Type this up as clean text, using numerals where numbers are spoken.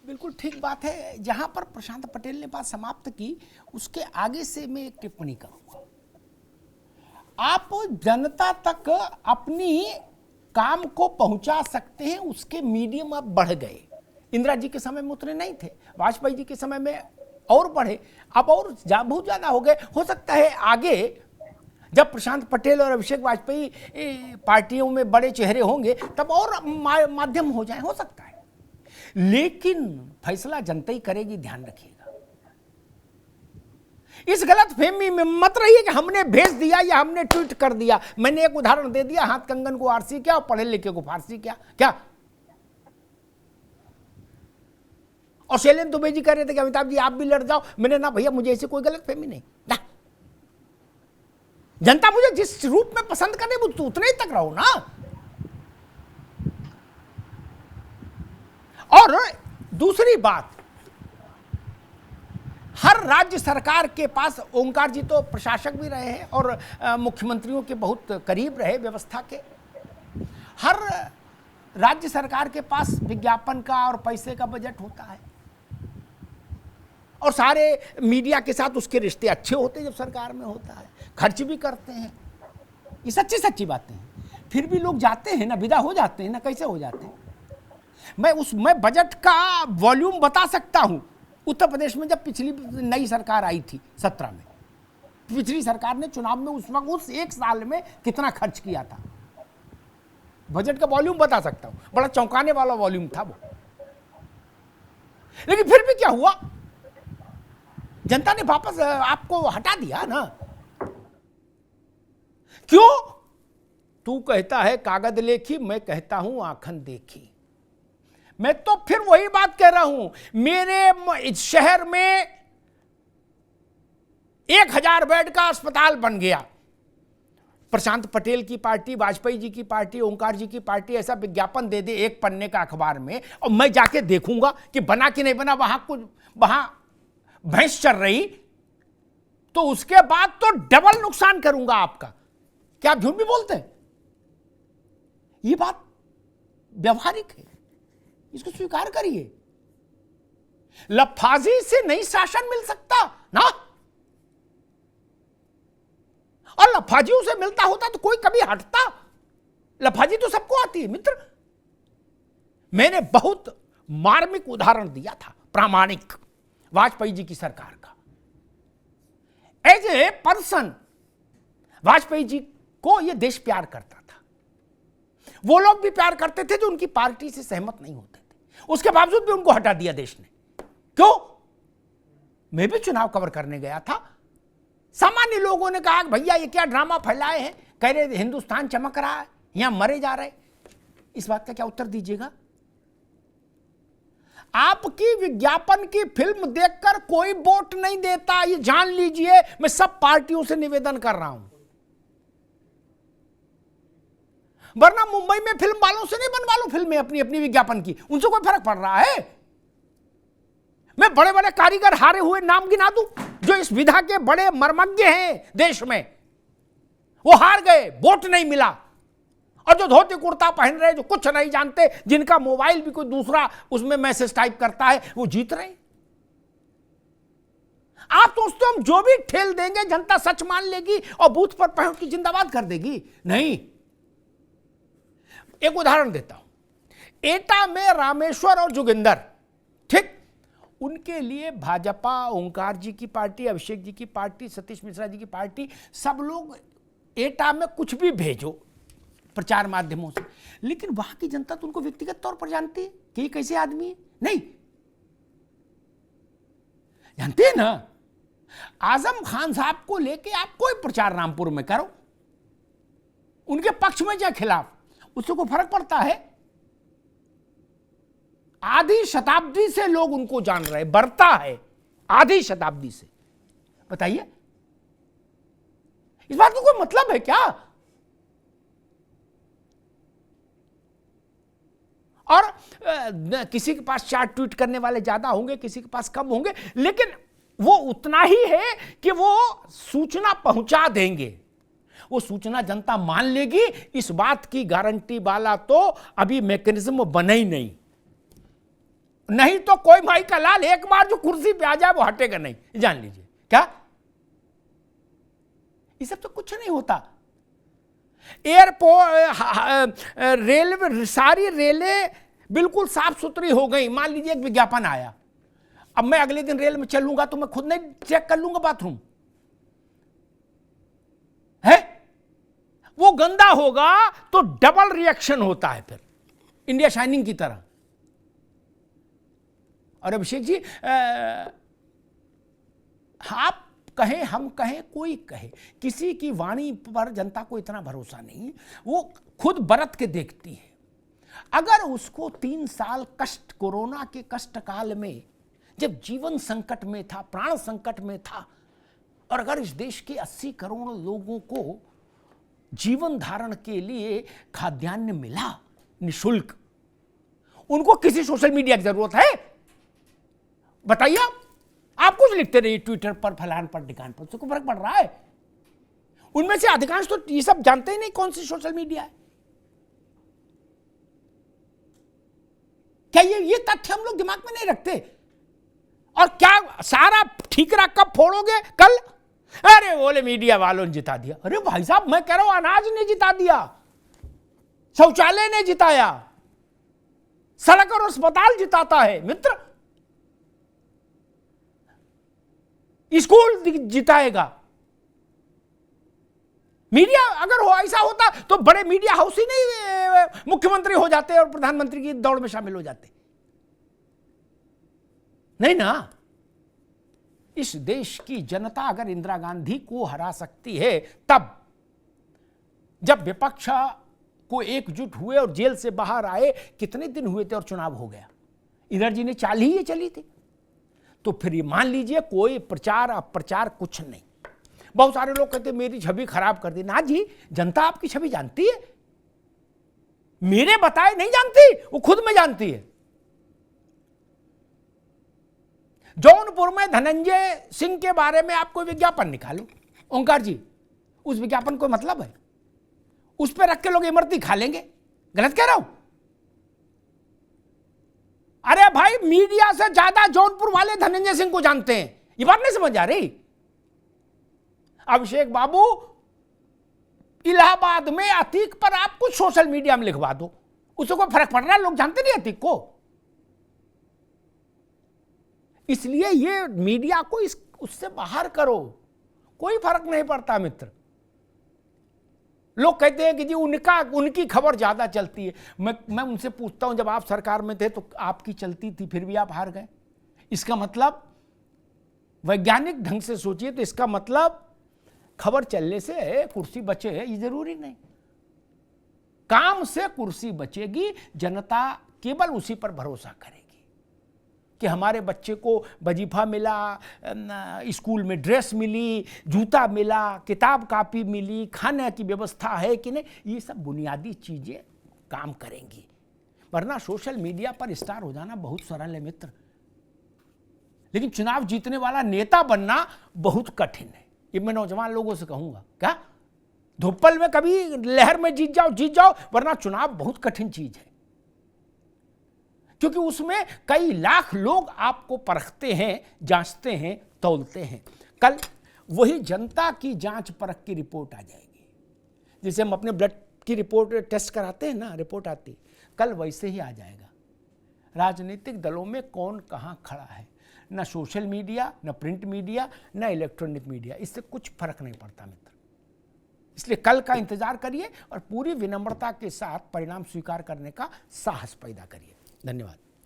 बिल्कुल ठीक बात है। जहां पर प्रशांत पटेल ने बात समाप्त की, उसके आगे से मैं एक टिप्पणी करूंगा। आप जनता तक अपनी काम को पहुंचा सकते हैं, उसके मीडियम अब बढ़ गए। इंदिरा जी के समय में उतने नहीं थे, वाजपेयी जी के समय में और बढ़े, अब और बहुत ज्यादा हो गए। हो सकता है आगे जब प्रशांत पटेल और अभिषेक वाजपेयी पार्टियों में बड़े चेहरे होंगे तब और माध्यम हो जाए, हो सकता है। लेकिन फैसला जनता ही करेगी, ध्यान रखिएगा। इस गलत फहमी में मत रहिए कि हमने भेज दिया या हमने ट्वीट कर दिया। मैंने एक उदाहरण दे दिया, हाथ कंगन को आरसी क्या और पढ़े लिखे को फारसी क्या। और शैलेंद्र दुबे जी कह रहे थे कि अमिताभ जी आप भी लड़ जाओ। मैंने ना भैया, मुझे ऐसी कोई गलत फहमी नहीं ना। जनता मुझे जिस रूप में पसंद करे वो उतने ही तक रहो ना। और दूसरी बात, हर राज्य सरकार के पास, ओंकार जी तो प्रशासक भी रहे हैं और मुख्यमंत्रियों के बहुत करीब रहे व्यवस्था के, हर राज्य सरकार के पास विज्ञापन का और पैसे का बजट होता है और सारे मीडिया के साथ उसके रिश्ते अच्छे होते हैं जब सरकार में होता है, खर्च भी करते हैं। ये सच्ची बातें हैं। फिर भी लोग जाते हैं ना, विदा हो जाते हैं ना। कैसे हो जाते हैं? मैं बजट का वॉल्यूम बता सकता हूं। उत्तर प्रदेश में जब पिछली नई सरकार आई थी 17 में, पिछली सरकार ने चुनाव में उस वक्त उस एक साल में कितना खर्च किया था, बजट का वॉल्यूम बता सकता हूं। बड़ा चौंकाने वाला वॉल्यूम था वो। लेकिन फिर भी क्या हुआ, जनता ने वापस आपको हटा दिया ना। क्यों? तू कहता है कागज लेखी, मैं कहता हूं आंखन देखी। मैं तो फिर वही बात कह रहा हूं, मेरे शहर में 1000 बेड का अस्पताल बन गया। प्रशांत पटेल की पार्टी, वाजपेयी जी की पार्टी, ओंकार जी की पार्टी ऐसा विज्ञापन दे दे एक पन्ने का अखबार में, और मैं जाके देखूंगा कि बना कि नहीं बना, वहां भैंस चल रही, तो उसके बाद तो डबल नुकसान करूंगा आपका। क्या आप झूठ भी बोलते हैं? ये बात व्यवहारिक है, इसको स्वीकार करिए। लफाजी से नहीं शासन मिल सकता ना, और लफाजियों से मिलता होता तो कोई कभी हटता? लफाजी तो सबको आती है मित्र। मैंने बहुत मार्मिक उदाहरण दिया था, प्रामाणिक, वाजपेयी जी की सरकार का। As a person Vajpayee ji को यह देश प्यार करता था। वो लोग भी प्यार करते थे जो उनकी पार्टी से सहमत नहीं होते थे, उसके बावजूद भी उनको हटा दिया देश ने। क्यों? मैं भी चुनाव कवर करने गया था। सामान्य लोगों ने कहा भैया ये क्या ड्रामा फैलाए हैं, कह रहे हिंदुस्तान चमक रहा है, यहां मरे जा रहे। इस बात का क्या उत्तर दीजिएगा? आपकी विज्ञापन की फिल्म देखकर कोई वोट नहीं देता, ये जान लीजिए। मैं सब पार्टियों से निवेदन कर रहा हूं, वरना मुंबई में फिल्म वालों से नहीं बनवा लो फिल्में अपनी अपनी विज्ञापन की, उनसे कोई फर्क पड़ रहा है? मैं बड़े बड़े कारीगर हारे हुए नाम गिना दूं जो इस विधा के बड़े मर्मज्ञ हैं देश में, वो हार गए, वोट नहीं मिला। और जो धोती कुर्ता पहन रहे, जो कुछ नहीं जानते, जिनका मोबाइल भी कोई दूसरा उसमें मैसेज टाइप करता है, वो जीत रहे। आप सोचते हो हम जो भी ठेल देंगे जनता सच मान लेगी और बूथ पर पहुंच की जिंदाबाद कर देगी? नहीं। एक उदाहरण देता हूं। एटा में रामेश्वर और जोगिंदर, ठीक, उनके लिए भाजपा, ओंकार जी की पार्टी, अभिषेक जी की पार्टी, सतीश मिश्रा जी की पार्टी, सब लोग एटा में कुछ भी भेजो प्रचार माध्यमों से, लेकिन वहां की जनता तो उनको व्यक्तिगत तौर पर जानती है कि ये कैसे आदमी है। नहीं जानते हैं ना। आजम खान साहब को लेके आप कोई प्रचार रामपुर में करो, उनके पक्ष में या खिलाफ, उससे कोई फर्क पड़ता है? आधी शताब्दी से लोग उनको जान रहे, बढ़ता है आधी शताब्दी से। बताइए, इस बात का कोई मतलब है क्या? और किसी के पास 4 ट्वीट करने वाले ज्यादा होंगे, किसी के पास कम होंगे, लेकिन वो उतना ही है कि वो सूचना पहुंचा देंगे। वो सूचना जनता मान लेगी, इस बात की गारंटी वाला तो अभी मैकेनिज्म बना ही नहीं। नहीं तो कोई भाई का लाल एक बार जो कुर्सी पे आ जाए वो हटेगा नहीं, जान लीजिए। क्या ये सब तो कुछ नहीं होता। एयरपोर्ट, रेलवे, सारी रेलें बिल्कुल साफ सुथरी हो गई। मान लीजिए एक विज्ञापन आया, अब मैं अगले दिन रेल में चलूंगा तो मैं खुद नहीं चेक कर लूंगा बाथरूम है, वो गंदा होगा तो डबल रिएक्शन होता है फिर, इंडिया शाइनिंग की तरह। और अभिषेक जी, आप कहें, हम कहें, कोई कहे, किसी की वाणी पर जनता को इतना भरोसा नहीं, वो खुद बरत के देखती है। अगर उसको 3 साल कष्ट, कोरोना के कष्ट काल में, जब जीवन संकट में था, प्राण संकट में था, और अगर इस देश के 80 करोड़ लोगों को जीवन धारण के लिए खाद्यान्न मिला निःशुल्क, उनको किसी सोशल मीडिया की जरूरत है? बताइए। आप कुछ लिखते रहिए ट्विटर पर, फलान पर, ढिकान पर, उसको फर्क पड़ रहा है? उनमें से अधिकांश तो ये सब जानते ही नहीं कौन सी सोशल मीडिया है। क्या ये तथ्य हम लोग दिमाग में नहीं रखते? और क्या सारा ठीकरा कब फोड़ोगे? कल अरे बोले मीडिया वालों ने जिता दिया। अरे भाई साहब, मैं कह रहा हूं अनाज ने जिता दिया, शौचालय ने जिताया, सड़क और अस्पताल जिताता है मित्र, स्कूल जिताएगा। मीडिया अगर हो, ऐसा होता तो बड़े मीडिया हाउस ही नहीं मुख्यमंत्री हो जाते और प्रधानमंत्री की दौड़ में शामिल हो जाते, नहीं ना। इस देश की जनता अगर इंदिरा गांधी को हरा सकती है, तब जब विपक्ष को एकजुट हुए और जेल से बाहर आए, कितने दिन हुए थे और चुनाव हो गया, इंदिरा जी ने चाल ही ये चली थी। तो फिर ये मान लीजिए कोई प्रचार अप्रचार कुछ नहीं। बहुत सारे लोग कहते मेरी छवि खराब कर दी। ना जी, जनता आपकी छवि जानती है, मेरे बताए नहीं जानती, वो खुद में जानती है। जौनपुर में धनंजय सिंह के बारे में आप कोई विज्ञापन निकालो, ओंकार जी, उस विज्ञापन को मतलब है? उस पर रख के लोग इमरती खा लेंगे? गलत कह रहा हूं? अरे भाई, मीडिया से ज्यादा जौनपुर वाले धनंजय सिंह को जानते हैं, ये बात नहीं समझ आ रही? अभिषेक बाबू, इलाहाबाद में अतीक पर आप कुछ सोशल मीडिया में लिखवा दो, उससे कोई फर्क पड़ रहा है? लोग जानते नहीं अतीक को। इसलिए ये मीडिया को उससे बाहर करो, कोई फर्क नहीं पड़ता मित्र। लोग कहते हैं कि जी उनकी खबर ज्यादा चलती है। मैं उनसे पूछता हूं, जब आप सरकार में थे तो आपकी चलती थी, फिर भी आप हार गए। इसका मतलब, वैज्ञानिक ढंग से सोचिए तो इसका मतलब खबर चलने से कुर्सी बचे है ये जरूरी नहीं। काम से कुर्सी बचेगी, जनता केवल उसी पर भरोसा करेगी कि हमारे बच्चे को वजीफा मिला, स्कूल में ड्रेस मिली, जूता मिला, किताब कापी मिली, खाने की व्यवस्था है कि नहीं, ये सब बुनियादी चीजें काम करेंगी। वरना सोशल मीडिया पर स्टार हो जाना बहुत सरल है मित्र, लेकिन चुनाव जीतने वाला नेता बनना बहुत कठिन है। ये मैं नौजवान लोगों से कहूंगा, क्या धुप्पल में कभी लहर में जीत जाओ, वरना चुनाव बहुत कठिन चीज है, क्योंकि उसमें कई लाख लोग आपको परखते हैं, जांचते हैं, तौलते हैं। कल वही जनता की जांच परख की रिपोर्ट आ जाएगी, जैसे हम अपने ब्लड की रिपोर्ट टेस्ट कराते हैं ना, रिपोर्ट आती, कल वैसे ही आ जाएगा राजनीतिक दलों में कौन कहां खड़ा है। ना सोशल मीडिया, ना प्रिंट मीडिया, ना इलेक्ट्रॉनिक मीडिया, इससे कुछ फर्क नहीं पड़ता मित्र। इसलिए कल का इंतजार करिए और पूरी विनम्रता के साथ परिणाम स्वीकार करने का साहस पैदा करिए। धन्यवाद।